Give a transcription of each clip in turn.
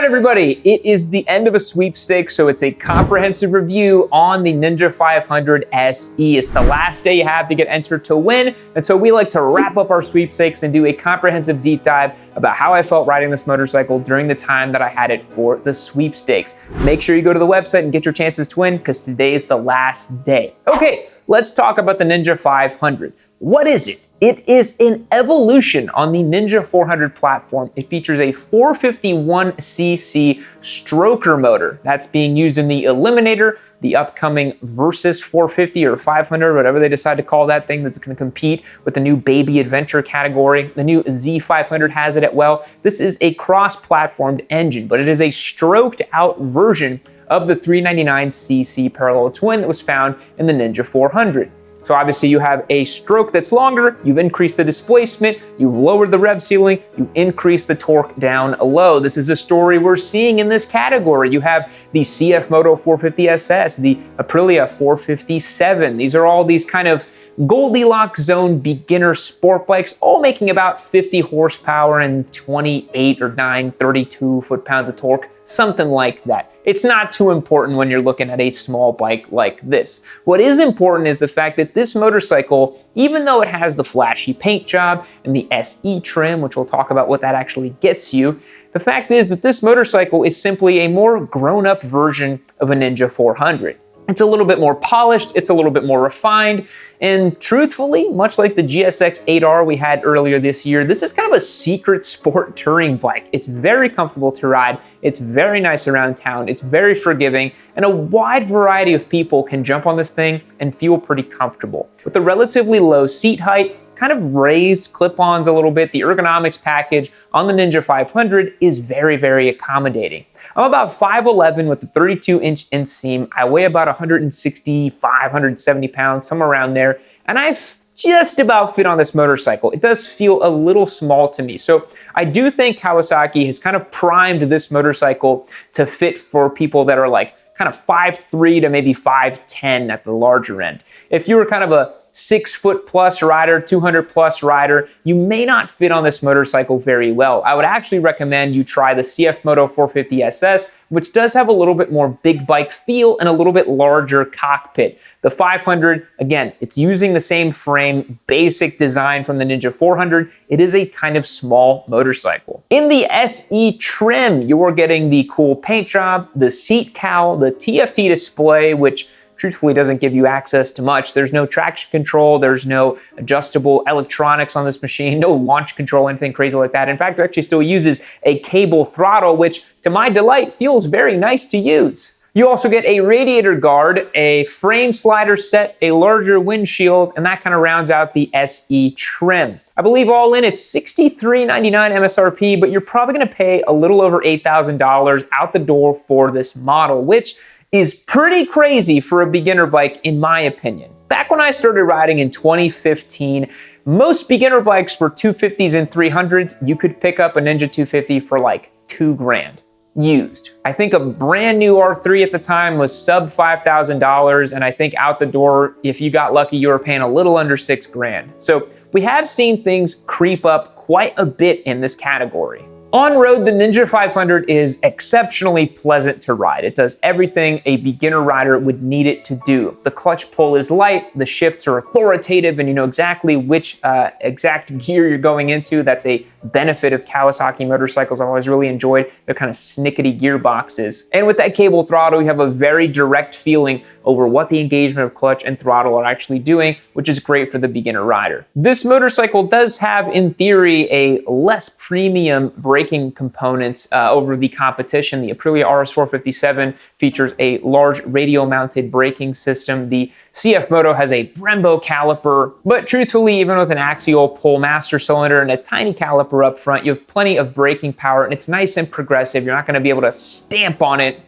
right, everybody, it is the end of a sweepstakes, so it's a comprehensive review on the Ninja 500 SE. It's the last day you have to get entered to win, and so we like to wrap up our sweepstakes and do a comprehensive deep dive about how I felt riding this motorcycle during the time that I had it for the sweepstakes. Make sure you go to the website and get your chances to win, because today is the last day. Okay, let's talk about the Ninja 500. What is it? It is an evolution on the Ninja 400 platform. It features a 451cc stroker motor that's being used in the Eliminator, the upcoming Versys 450 or 500, whatever they decide to call that thing, that's going to compete with the new baby adventure category. The new Z500 has it as well. This is a cross-platformed engine, but it is a stroked out version of the 399cc parallel twin that was found in the Ninja 400. So obviously you have a stroke that's longer, you've increased the displacement, you've lowered the rev ceiling, you've increased the torque down low. This is a story we're seeing in this category. You have the CF Moto 450SS, the Aprilia 457. These are all these kind of Goldilocks zone beginner sport bikes, all making about 50 horsepower and 28 or 32 foot-pounds of torque, something like that. It's not too important when you're looking at a small bike like this. What is important is the fact that this motorcycle, even though it has the flashy paint job and the SE trim, which we'll talk about what that actually gets you, the fact is that this motorcycle is simply a more grown-up version of a Ninja 400. It's a little bit more polished, it's a little bit more refined, and truthfully, much like the GSX 8R we had earlier this year, this is kind of a secret sport touring bike. It's very comfortable to ride, it's very nice around town, it's very forgiving, and a wide variety of people can jump on this thing and feel pretty comfortable. With a relatively low seat height, kind of raised clip-ons a little bit, the ergonomics package on the Ninja 500 is very, very accommodating. I'm about 5'11" with a 32-inch inseam. I weigh about 165, 170 pounds, somewhere around there, and I've just about fit on this motorcycle. It does feel a little small to me. So I do think Kawasaki has kind of primed this motorcycle to fit for people that are like kind of 5'3" to maybe 5'10" at the larger end. If you were kind of a 6 foot plus rider, 200 plus rider, you may not fit on this motorcycle very well. I would actually recommend you try the CF Moto 450 SS, which does have a little bit more big bike feel and a little bit larger cockpit. The 500, again, it's using the same frame, basic design from the Ninja 400. It is a kind of small motorcycle. In the SE trim, you're getting the cool paint job, the seat cowl, the TFT display, which truthfully doesn't give you access to much. There's no traction control, there's no adjustable electronics on this machine, no launch control, anything crazy like that. In fact, it actually still uses a cable throttle, which to my delight feels very nice to use. You also get a radiator guard, a frame slider set, a larger windshield, and that kind of rounds out the SE trim. I believe all in it's $63.99 MSRP, but you're probably gonna pay a little over $8,000 out the door for this model, which is pretty crazy for a beginner bike, in my opinion. Back when I started riding in 2015, most beginner bikes were 250s and 300s. You could pick up a Ninja 250 for like $2,000 used. I think a brand new R3 at the time was sub $5,000, and I think out the door, if you got lucky, you were paying a little under $6,000. So we have seen things creep up quite a bit in this category. On road, the Ninja 500 is exceptionally pleasant to ride. It does everything a beginner rider would need it to do. The clutch pull is light, the shifts are authoritative, and you know exactly which exact gear you're going into. That's a benefit of Kawasaki motorcycles. I've always really enjoyed their kind of snickety gearboxes. And with that cable throttle, you have a very direct feeling over what the engagement of clutch and throttle are actually doing, which is great for the beginner rider. This motorcycle does have, in theory, a less premium braking components over the competition. The Aprilia RS457 features a large radial-mounted braking system. The CF Moto has a Brembo caliper, but truthfully, even with an axial pull master cylinder and a tiny caliper up front, you have plenty of braking power, and it's nice and progressive. You're not gonna be able to stamp on it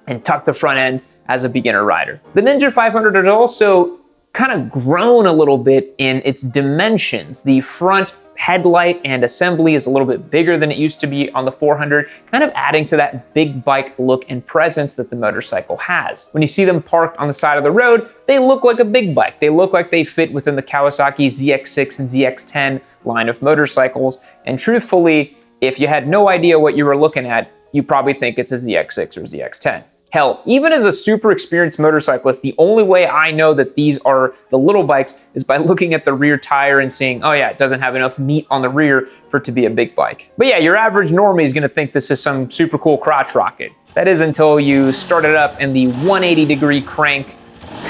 and tuck the front end as a beginner rider. The Ninja 500 has also kind of grown a little bit in its dimensions. The front headlight and assembly is a little bit bigger than it used to be on the 400, kind of adding to that big bike look and presence that the motorcycle has. When you see them parked on the side of the road, they look like a big bike. They look like they fit within the Kawasaki ZX6 and ZX10 line of motorcycles. And truthfully, if you had no idea what you were looking at, you probably think it's a ZX6 or ZX10. Hell, even as a super experienced motorcyclist, the only way I know that these are the little bikes is by looking at the rear tire and seeing, oh yeah, it doesn't have enough meat on the rear for it to be a big bike. But yeah, your average normie is gonna think this is some super cool crotch rocket. That is until you start it up and the 180-degree crank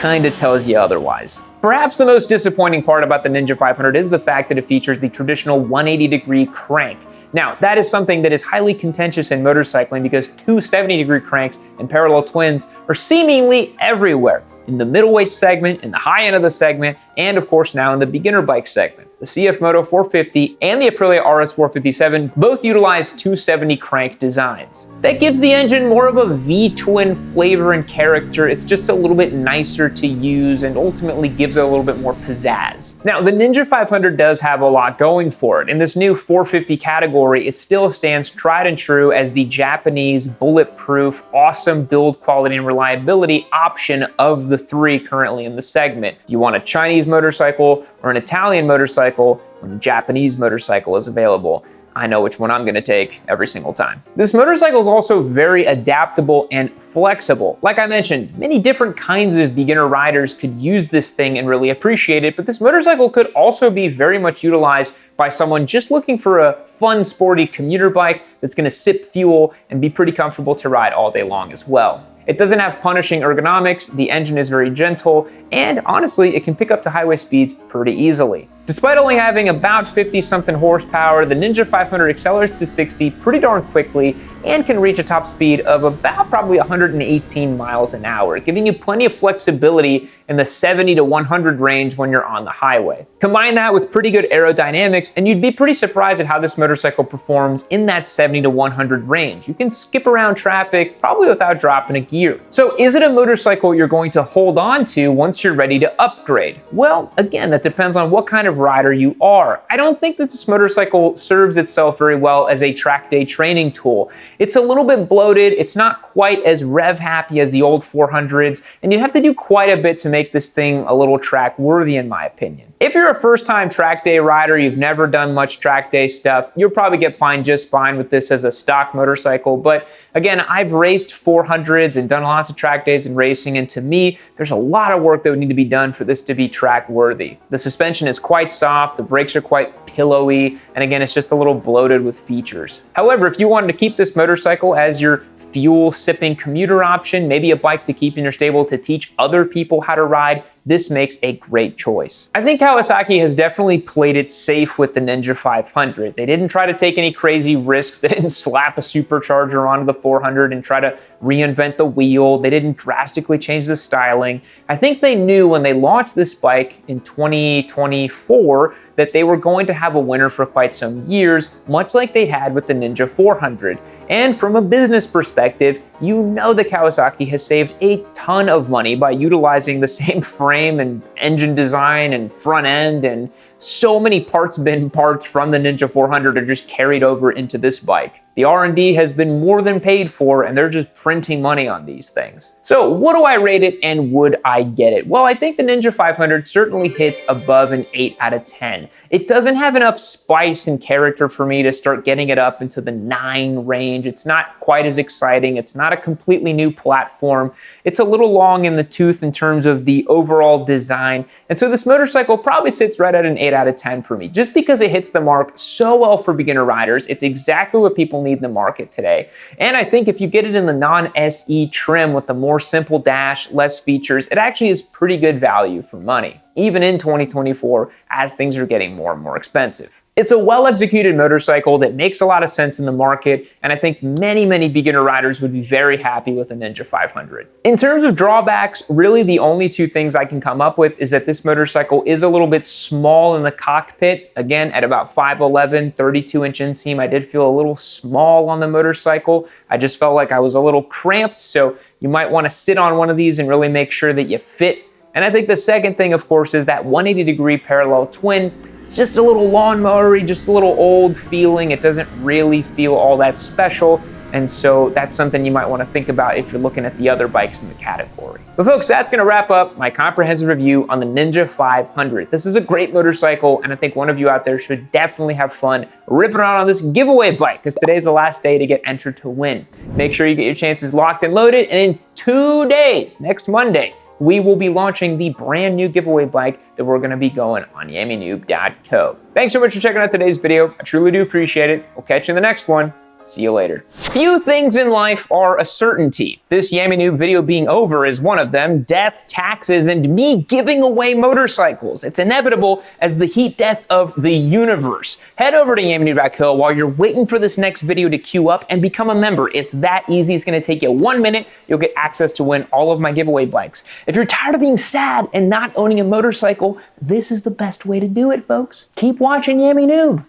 kinda tells you otherwise. Perhaps the most disappointing part about the Ninja 500 is the fact that it features the traditional 180-degree crank. Now, that is something that is highly contentious in motorcycling because two 70-degree cranks and parallel twins are seemingly everywhere, in the middleweight segment, in the high end of the segment, and of course now in the beginner bike segment. The CF Moto 450 and the Aprilia RS 457 both utilize 270 crank designs. That gives the engine more of a V-twin flavor and character. It's just a little bit nicer to use and ultimately gives it a little bit more pizzazz. Now, the Ninja 500 does have a lot going for it. In this new 450 category, it still stands tried and true as the Japanese bulletproof, awesome build quality and reliability option of the three currently in the segment. If you want a Chinese motorcycle or an Italian motorcycle, when a Japanese motorcycle is available, I know which one I'm gonna take every single time. This motorcycle is also very adaptable and flexible. Like I mentioned, many different kinds of beginner riders could use this thing and really appreciate it, but this motorcycle could also be very much utilized by someone just looking for a fun, sporty commuter bike that's gonna sip fuel and be pretty comfortable to ride all day long as well. It doesn't have punishing ergonomics, the engine is very gentle, and honestly, it can pick up to highway speeds pretty easily. Despite only having about 50-something horsepower, the Ninja 500 accelerates to 60 pretty darn quickly and can reach a top speed of about probably 118 miles an hour, giving you plenty of flexibility in the 70 to 100 range when you're on the highway. Combine that with pretty good aerodynamics, and you'd be pretty surprised at how this motorcycle performs in that 70 to 100 range. You can skip around traffic probably without dropping a gear. So is it a motorcycle you're going to hold on to once you're ready to upgrade? Well, again, that depends on what kind of rider you are. I don't think that this motorcycle serves itself very well as a track day training tool. It's a little bit bloated, it's not quite as rev happy as the old 400s, and you have to do quite a bit to make this thing a little track worthy in my opinion. If you're a first-time track day rider, you've never done much track day stuff, you'll probably get just fine with this as a stock motorcycle. But again, I've raced 400s and done lots of track days in racing, and to me, there's a lot of work that would need to be done for this to be track worthy. The suspension is quite soft, the brakes are quite pillowy, and again, it's just a little bloated with features. However, if you wanted to keep this motorcycle as your fuel-sipping commuter option, maybe a bike to keep in your stable to teach other people how to ride, this makes a great choice. I think Kawasaki has definitely played it safe with the Ninja 500. They didn't try to take any crazy risks. They didn't slap a supercharger onto the 400 and try to reinvent the wheel. They didn't drastically change the styling. I think they knew when they launched this bike in 2024 that they were going to have a winner for quite some years, much like they had with the Ninja 400. And from a business perspective, you know that Kawasaki has saved a ton of money by utilizing the same frame and engine design and front end, and so many parts from the Ninja 400 are just carried over into this bike. The R&D has been more than paid for, and they're just printing money on these things. So what do I rate it, and would I get it? Well, I think the Ninja 500 certainly hits above an 8 out of 10. It doesn't have enough spice and character for me to start getting it up into the 9 range. It's not quite as exciting. It's not a completely new platform. It's a little long in the tooth in terms of the overall design. And so this motorcycle probably sits right at an 8 out of 10 for me, just because it hits the mark so well for beginner riders. It's exactly what people need in the market today. And I think if you get it in the non-SE trim with the more simple dash, less features, it actually is pretty good value for money, even in 2024 as things are getting more and more expensive. It's a well-executed motorcycle that makes a lot of sense in the market, and I think many beginner riders would be very happy with the Ninja 500. In terms of drawbacks, really the only two things I can come up with is that this motorcycle is a little bit small in the cockpit. Again, at about 5'11", 32-inch inseam, I did feel a little small on the motorcycle. I just felt like I was a little cramped, so you might want to sit on one of these and really make sure that you fit. And I think the second thing, of course, is that 180-degree parallel twin. It's just a little lawnmower-y, just a little old feeling. It doesn't really feel all that special. And so that's something you might want to think about if you're looking at the other bikes in the category. But folks, that's going to wrap up my comprehensive review on the Ninja 500. This is a great motorcycle, and I think one of you out there should definitely have fun ripping around on this giveaway bike, because today's the last day to get entered to win. Make sure you get your chances locked and loaded, and in 2 days, next Monday, we will be launching the brand new giveaway bike that we're gonna be going on yammynoob.co. Thanks so much for checking out today's video. I truly do appreciate it. We'll catch you in the next one. See you later. Few things in life are a certainty. This Yammy Noob video being over is one of them. Death, taxes, and me giving away motorcycles. It's inevitable as the heat death of the universe. Head over to yammynoob.co while you're waiting for this next video to queue up and become a member. It's that easy. It's gonna take you 1 minute. You'll get access to win all of my giveaway bikes. If you're tired of being sad and not owning a motorcycle, this is the best way to do it, folks. Keep watching Yammy Noob.